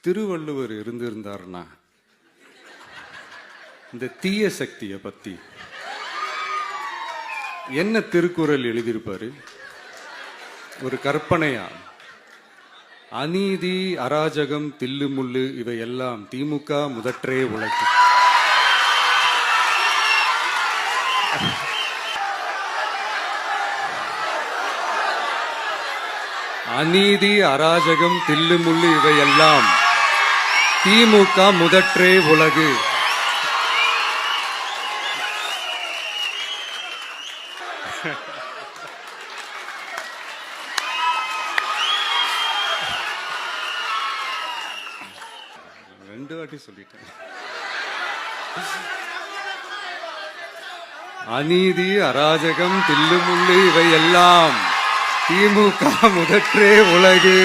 திருவள்ளுவர் இருந்திருந்தாருன்னா இந்த தீய சக்தியை பத்தி என்ன திருக்குறள் எழுதியிருப்பாரு? ஒரு கற்பனையா, அநீதி, அராஜகம், தில்லுமுள்ளு இவையெல்லாம் திமுக முதற்றே உலகு. அநீதி, அராஜகம், தில்லுமுள்ளு இவையெல்லாம் திமுக முதற்றே உலகு. ரெண்டு வாட்டி சொல்லிட்டேன். அநீதி, அராஜகம், தில்லுமுள்ளு இவையெல்லாம் திமுக முதற்றே உலகு.